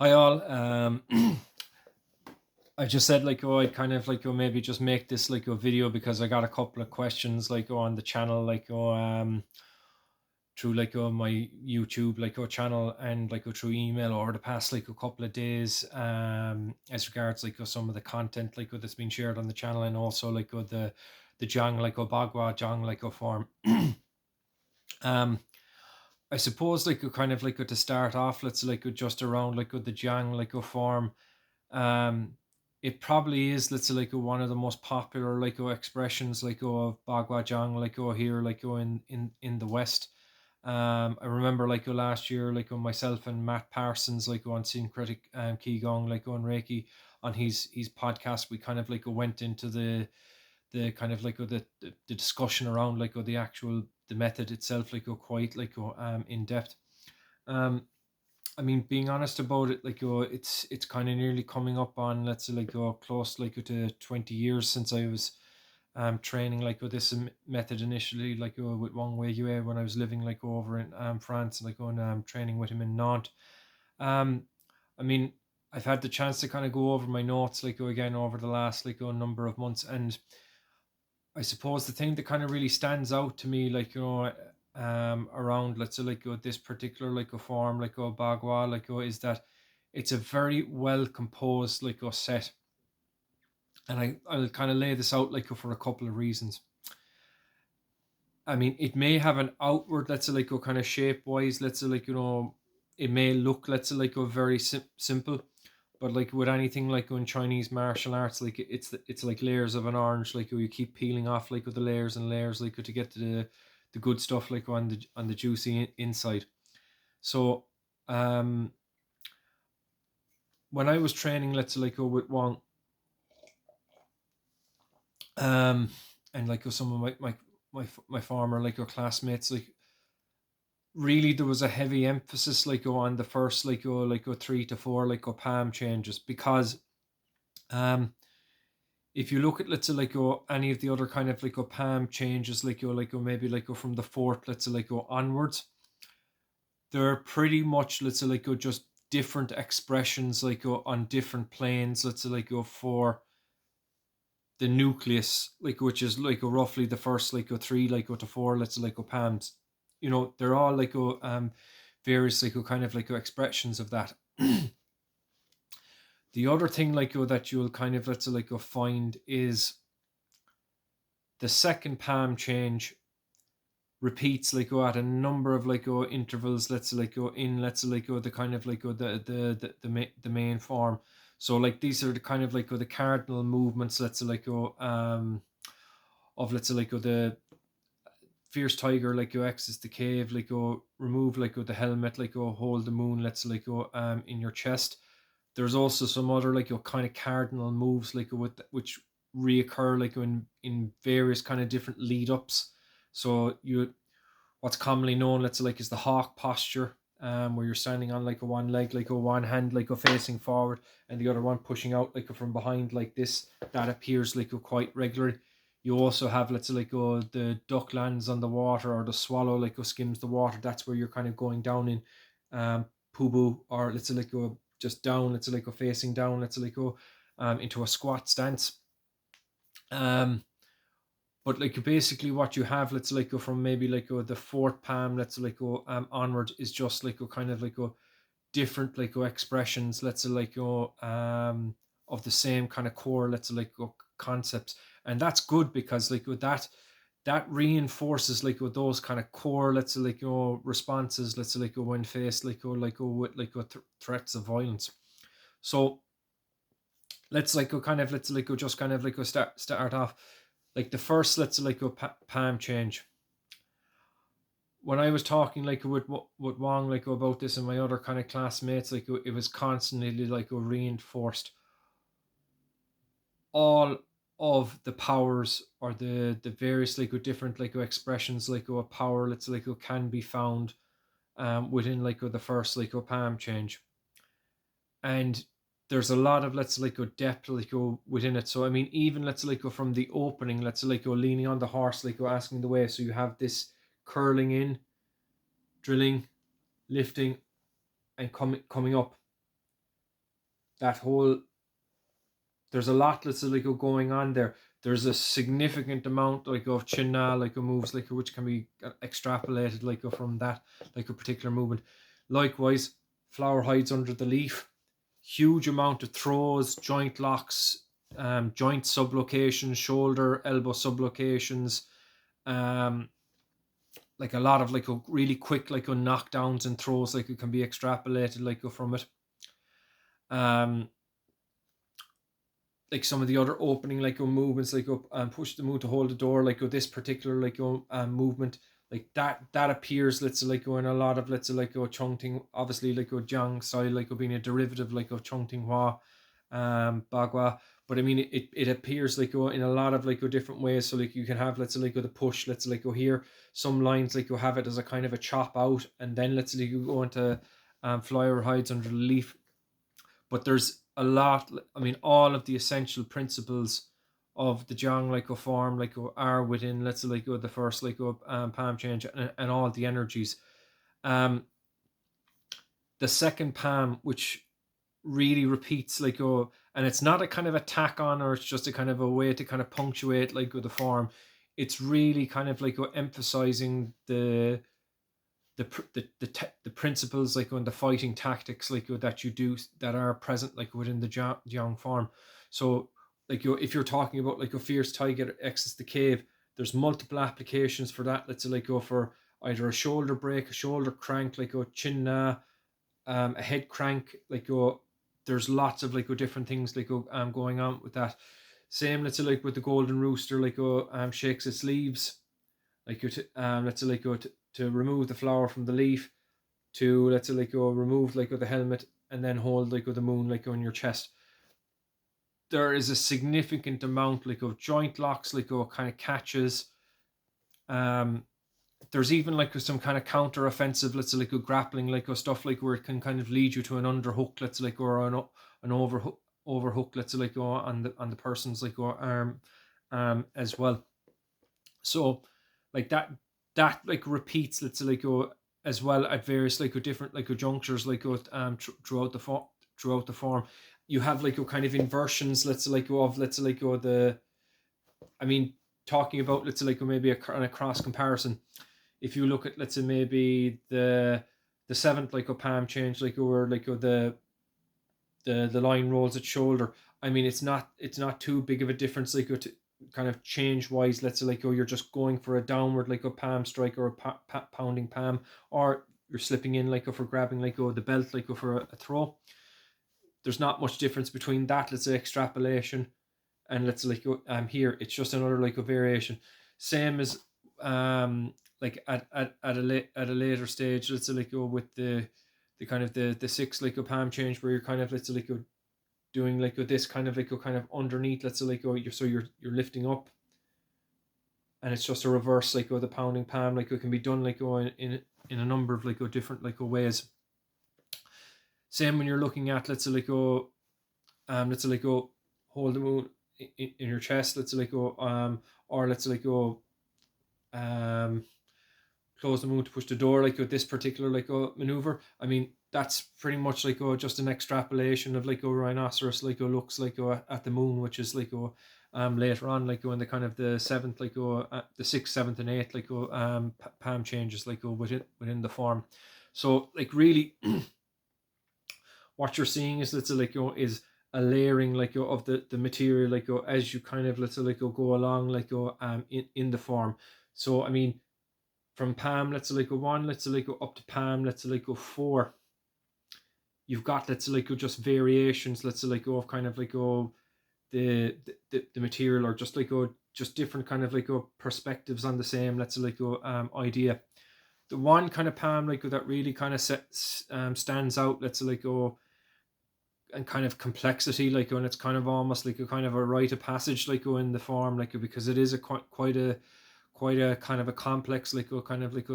Hi all. I just said I kind of maybe just make this a video because I got a couple of questions on the channel through my YouTube channel and through email over the past a couple of days as regards some of the content that's been shared on the channel, and also the Jiang Baguazhang form. um I suppose kind of to start off, let's just around the Jiang form. um it probably is, let's say, one of the most popular expressions of Baguazhang here in the West. I remember last year myself and Matt Parsons on Syncretic Qigong on Reiki, on his podcast. We kind of went into the kind of the discussion around the actual the method itself quite in depth. um I mean, being honest about it, it's kind of nearly coming up on, let's say, close to 20 years since I was training with this method initially, with Wang Weiyue, when I was living over in France, and going training with him in Nantes. Um, I mean, I've had the chance to kind of go over my notes again over the last a number of months, and I suppose the thing that kind of really stands out to me, around, let's say, this particular a form a Bagua is that it's a very well composed set. And I'll kind of lay this out for a couple of reasons. I mean, it may have an outward, let's say, kind of shape wise, let's say, it may look, let's say, a very simple, but with anything in Chinese martial arts, it's like layers of an orange, you keep peeling off with the layers and layers to get to the good stuff on the juicy inside. So when I was training, let's say, with Wang, um and some of my former classmates, really there was a heavy emphasis on the first 3 to 4 palm changes, because um if you look at, let's say, any of the other kind of palm changes, maybe from the fourth, let's say, onwards, they're pretty much, let's say, just different expressions on different planes, let's say, for the nucleus, which is roughly the first three to four, let's say, palms. They're all various kind of expressions of that. The other thing that you'll kind of, let's say, find is the second palm change repeats at a number of intervals, let's say, in, let's say, the kind of the main form. So these are the kind of the cardinal movements, let's say, of, let's say, the fierce tiger, exits the cave, remove the helmet, hold the moon, let's say, in your chest. There's also some other kind of cardinal moves which reoccur in various kind of different lead ups. So what's commonly known, let's say, is the hawk posture, where you're standing on a one leg, a one hand facing forward, and the other one pushing out from behind like this. That appears quite regularly. You also have, let's say, the duck lands on the water, or the swallow skims the water. That's where you're kind of going down in pubu, or let's say just down, let's say, facing down, let's say, into a squat stance. But basically what you have, let's say, from maybe the fourth palm, let's say, onward, is just kind of different expressions, let's say, of the same kind of core, let's say, concepts. And that's good, because that reinforces with those kind of core, let's say, responses, let's say, when faced with threats of violence. So let's kind of, let's just kind of start off the first, let's say, palm change. When I was talking with Wang about this, and my other kind of classmates, it was constantly reinforced. All of the powers, or the various different expressions of power, let's say, can be found within the first palm change. And there's a lot of, let's say, depth within it. So I mean, even, let's say, from the opening, let's say, leaning on the horse, asking the way. So you have this curling in, drilling, lifting, and coming up. that whole, there's a lot that's like going on there. There's a significant amount like of chin na like moves like which can be extrapolated like from that like a particular movement. Likewise, flower hides under the leaf, huge amount of throws, joint locks, joint sublocations, shoulder, elbow sublocations, um, like a lot of like a really quick like knockdowns and throws like it can be extrapolated like from it. Um, like some of the other opening like movements like up and push the move to hold the door like this particular like movement like that appears let's say like in a lot of let's say like Chongting, obviously like Jiang style like being a derivative like of Chongting Hua Bagua, but I mean it appears like in a lot of like different ways. So like you can have let's say like the push, let's say like here some lines like you have it as a kind of a chop out, and then let's say you go into flyer hides under the leaf. But there's a lot, I mean all of the essential principles of the Jiang like form like are within let's say like the first like palm change, and all the energies. um the second palm, which really repeats like and it's not a kind of attack on, or it's just a kind of a way to kind of punctuate like with the form. It's really kind of like emphasizing the principles like on the fighting tactics like that you do that are present like within the Jiang form. So like if you're talking about like a fierce tiger exits the cave, there's multiple applications for that. Let's say like go for either a shoulder break, a shoulder crank, like chin na, a head crank, like there's lots of like different things like going on with that. Same let's say like with the golden rooster like shakes its leaves, like let's say like to remove the flower from the leaf, to let's say like remove like the helmet, and then hold like the moon like on your chest. There is a significant amount like of joint locks like kind of catches. um there's even like some kind of counter offensive, let's say like grappling like stuff like where it can kind of lead you to an underhook, let's say like, or an overhook, let's say like on the person's like arm as well. So like that like repeats, let's say like as well at various like different like junctures like throughout the form. You have like kind of inversions, let's say like of let's say like the, I mean, talking about let's say like maybe a cross comparison. If you look at let's say maybe the seventh like palm change like or like the line rolls at shoulder. I mean, it's not too big of a difference like to kind of change wise. Let's say like you're just going for a downward like a palm strike or a pounding palm, or you're slipping in like for grabbing like the belt like for a throw. There's not much difference between that. Let's say extrapolation, and let's like here it's just another like a variation. Same as like at a later stage, let's say like with the kind of the six like a palm change where you're kind of let's say like doing like this kind of like kind of underneath, let's say like you're lifting up, and it's just a reverse like the pounding palm, like it can be done like in a number of like different like ways. Same when you're looking at let's say like let's say like hold the moon in your chest, let's say like or let's say like um close the moon to push the door like this particular like maneuver. I mean, that's pretty much like just an extrapolation of like a rhinoceros like looks like at the moon, which is like later on like in the kind of the seventh like the sixth, seventh, and eighth like palm changes like within the form. So like really what you're seeing is let's say like is a layering like of the material like as you kind of let's say like go along like in the form. So I mean, from palm let's say like one, let's say like up to palm let's say like four, you've got let's say like just variations, let's say like of kind of like the material, or just like just different kind of like perspectives on the same let's say like idea. The one kind of palm like that really kind of stands out, let's say like and kind of complexity like and it's kind of almost like a kind of a rite of passage like in the form like because it is a quite a kind of a complex like kind of like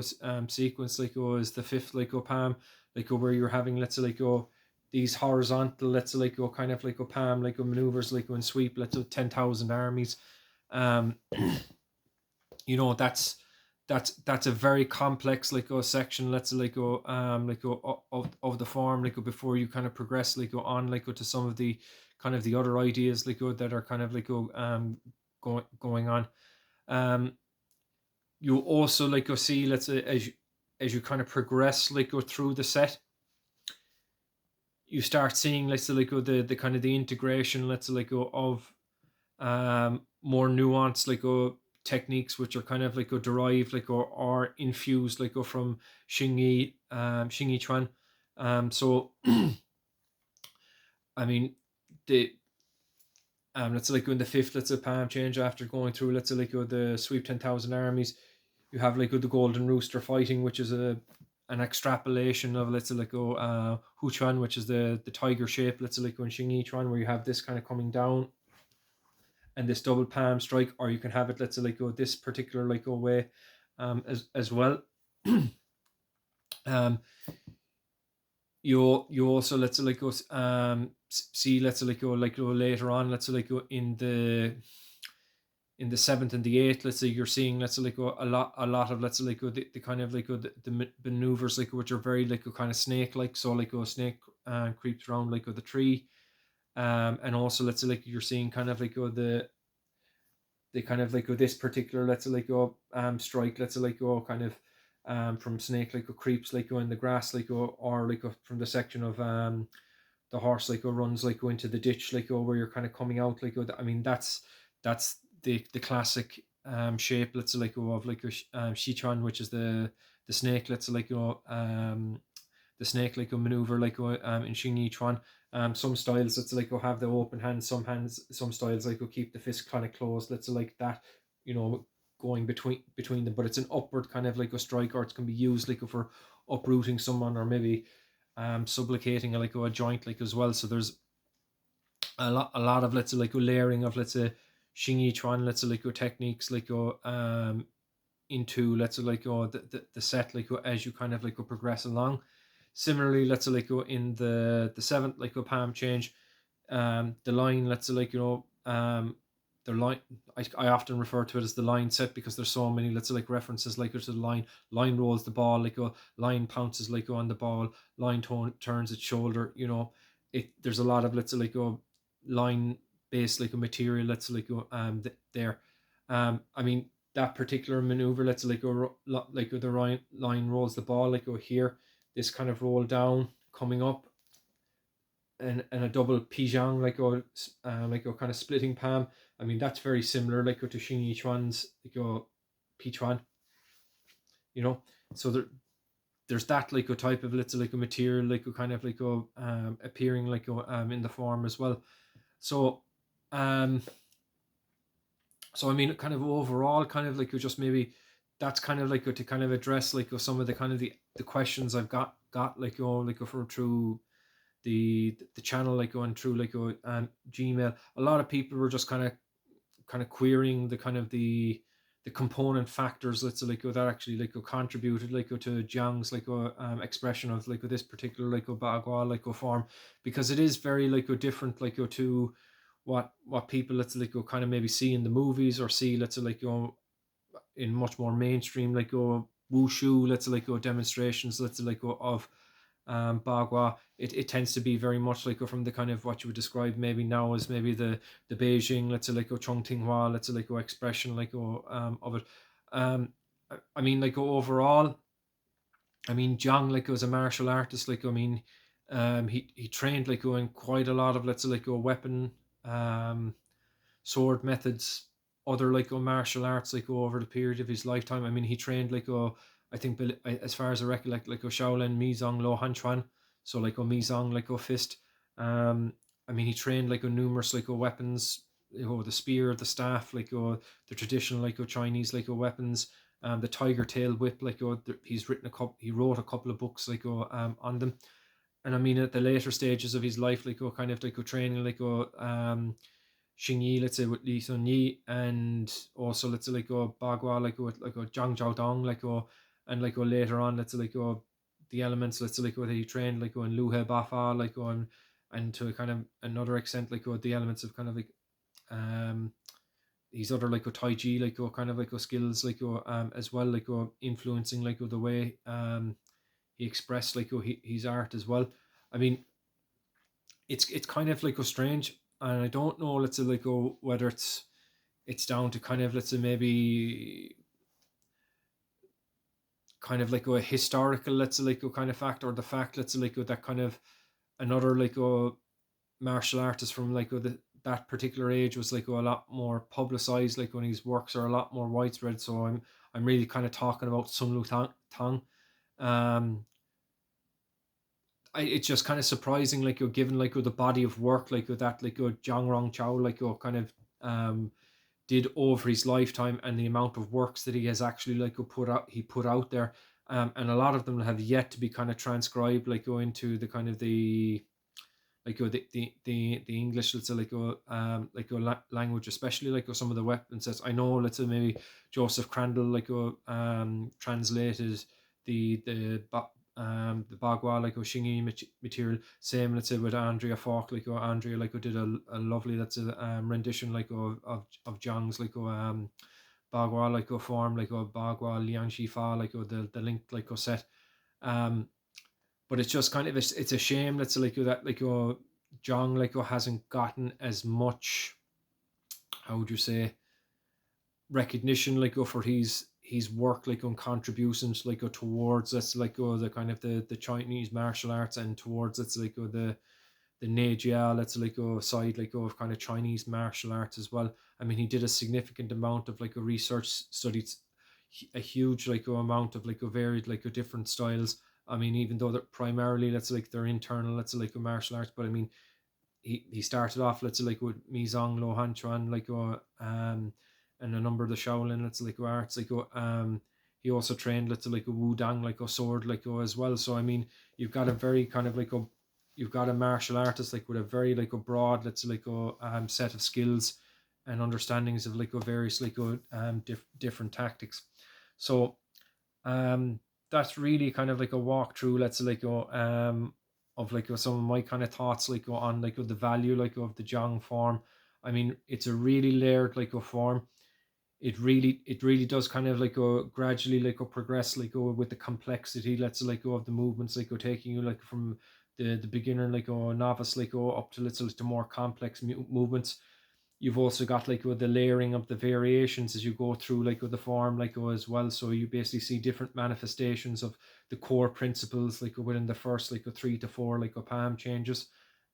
sequence like is the fifth like palm like where you're having let's say like these horizontal let's say like kind of like palm like maneuvers like in sweep let's say 10,000 armies. um you know, that's a very complex section, let's say of the form before you kind of progress on to some of the kind of the other ideas that are kind of going on. um you also see, let's say, as you kind of progress through the set, you start seeing, let's say, the kind of the integration, let's say, of more nuanced techniques, which are kind of derived or infused from Xingyi Chuan. So I mean, the let's say in the fifth, let's say, palm change, after going through, let's say, the sweep 10,000 armies, you have the golden rooster fighting, which is an extrapolation of, let's say, Hu Chuan, which is the tiger shape, let's say, in Xingyi Chuan, where you have this kind of coming down and this double palm strike, or you can have it, let's say, this particular way, as well. um you also, let's say, see, let's say, later on, let's say, in the seventh and the eighth, let's say, you're seeing, let's say, a lot of, let's say, the kind of the maneuvers which are very kind of snake so a snake creeps around the tree. And also, let's say, you're seeing kind of the kind of this particular, let's say, strike, let's say, kind of from snake creeps in the grass or from the section of the horse runs into the ditch where you're kind of coming out I mean, that's the classic shape, let's say, of Shichuan, which is the snake, let's say, the snake maneuver in Xingyi Chuan. Some styles, let's say, have the open hands. Some styles keep the fist kind of closed. Let's say, that, going between them. But it's an upward kind of a strike, or it can be used for uprooting someone, or maybe subluxating a joint as well. So there's a lot of, let's say, layering of, let's say, Xingyi Chuan, let's say, techniques into, let's say, the set as you kind of progress along. Similarly, let's say, in the seventh palm change, the line, let's say, the line, I often refer to it as the line set, because there's so many, let's say, references to the line rolls the ball, line pounces on the ball, line turns its shoulder, there's a lot of, let's say, line based material, let's say, there. I mean, that particular maneuver, let's say, the line rolls the ball here, this kind of roll down coming up, and a double pijang, a kind of splitting palm. I mean, that's very similar to Xingyi Chuan's pichuan, you know. So there's that a type of, let's say, a material a kind of appearing in the form as well. So um so I mean, kind of overall, kind of just maybe that's kind of to kind of address some of the kind of the questions I've got for through the channel, going through Gmail. A lot of people were just kind of querying the kind of the component factors, let's say, that actually contributed to Jiang's expression of this particular Bagua form, because it is very different to what people, let's say, kind of maybe see in the movies, or see, let's say, in much more mainstream wushu, let's say, demonstrations, let's say, of Bagua. It tends to be very much from the kind of what you would describe maybe now as maybe the Beijing, let's say, Chongtinghua, let's say, expression of it. I mean, overall, I mean, Jiang was a martial artist. I mean, he trained in quite a lot of, let's say, weapon, sword methods, other martial arts over the period of his lifetime. I mean, he trained I think, as far as I recollect, shaolin, mizong, lo han chuan. So mizong, fist. I mean, he trained numerous weapons, the spear, the staff, the traditional Chinese weapons, the tiger tail whip, he wrote a couple of books on them. And I mean, at the later stages of his life, kind of training Xingyi, let's say, with Li Sunyi, and also, let's say, Bagua, with Zhang Jiaodong, and later on, let's say, the elements, let's say, that he trained in Lu He Bafa, and to kind of another extent the elements of kind of um his other like taiji like kind of like skills like as well like influencing like the way he expressed like his art as well. I mean, it's kind of like strange, and I don't know, let's say like whether it's down to kind of, let's say, maybe kind of like a historical, let's say like kind of fact, or the fact, let's say like that kind of another like martial artist from like that particular age was like a lot more publicized, like when his works are a lot more widespread. So I'm really kind of talking about Sun Tang. Um, it's just kind of surprising, like you're given like the body of work, like with that, like Jiang Rong Qiao, like kind of did over his lifetime, and the amount of works that he has actually like put out there, and a lot of them have yet to be kind of transcribed, like go into the kind of the like the English, let's say like language, especially like some of the weapon sets. I know, let's say maybe Joseph Crandall like translated the Bagua like Xingyi material. Same, let's say, with Andrea Falk, like Andrea like did a lovely, let's say, rendition like of Jiang's like Bagua like form, like Bagua Lianxifa, like the link like set. Um, but it's just kind of it's a shame, let's say like that like Zhang like hasn't gotten as much, how would you say, recognition like for his work like on contributions like towards that's like the kind of the Chinese martial arts, and towards it's like the Nejia, let's like side like of kind of Chinese martial arts as well. I mean, he did a significant amount of like a research studies, a huge like amount of like varied like different styles. I mean, even though they're primarily, let's like they're internal, let's like martial arts, but I mean, he started off, let's say, like with mizong, lo han chuan, like and a number of the shaolin, let's say, like arts, like he also trained, let's say, like a wudang, like a sword, like as well. So I mean, you've got a very kind of like you've got a martial artist like with a very like a broad, let's say, like set of skills and understandings of like various like different tactics. So that's really kind of like a walkthrough, let's say, like of like some of my kind of thoughts like on like the value like of the Jiang form. I mean, it's a really layered like a form. It really does kind of like gradually like progress like with the complexity, let's say, like of the movements, like taking you like from the beginner like novice like up to, let's say, to more complex movements. You've also got like with the layering of the variations as you go through like with the form like as well. So you basically see different manifestations of the core principles like within the first like 3 to 4 like palm changes.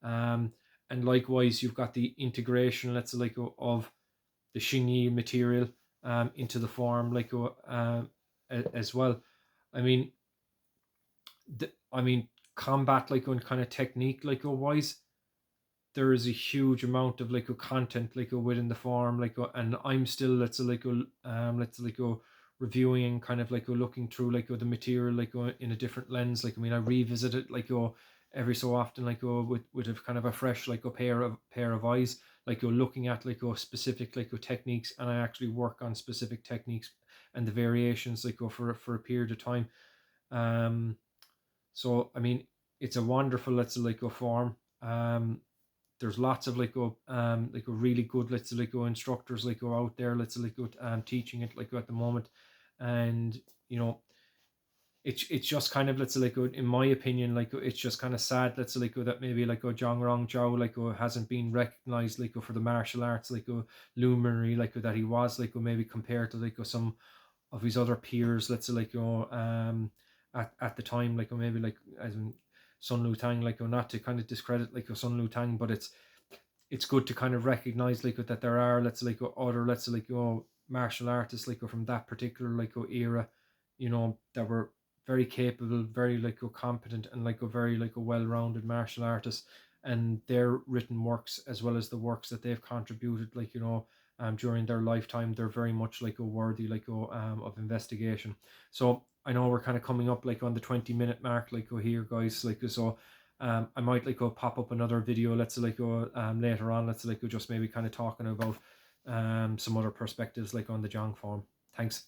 um and likewise you've got the integration, let's say, like of the Xingyi material into the form like as well. I mean, I mean, combat like on kind of technique like wise, there is a huge amount of like a content like within the form like and I'm still, let's say, like let's say, like reviewing and kind of like looking through like the material like in a different lens. Like I mean, I revisit it like every so often like with a kind of a fresh like a pair of eyes, like you're looking at like specific like techniques, and I actually work on specific techniques and the variations like for a period of time. um so I mean, it's a wonderful, let's say, like form. There's lots of like a really good, let's say, like instructors like out there, let's say, like teaching it like at the moment. And you know, it's just kind of, let's say, like in my opinion, like it's just kind of sad, let's say, like that maybe like Jiang Rong Qiao like hasn't been recognized like for the martial arts like luminary like that he was, like maybe compared to like some of his other peers, let's say, like at the time, like maybe like as in Sun Lutang, like not to kind of discredit like Sun Lutang, but it's good to kind of recognize like that there are, let's say, like other, let's say, like martial artists like from that particular like era, that were very capable, very like competent, and like a very like a well-rounded martial artist, and their written works as well as the works that they've contributed, like during their lifetime, they're very much like a worthy like of investigation. So I know we're kind of coming up like on the 20-minute mark like here, guys, like so I might like pop up another video, let's say, like later on, let's say, like just maybe kind of talking about some other perspectives like on the Jiang form. Thanks.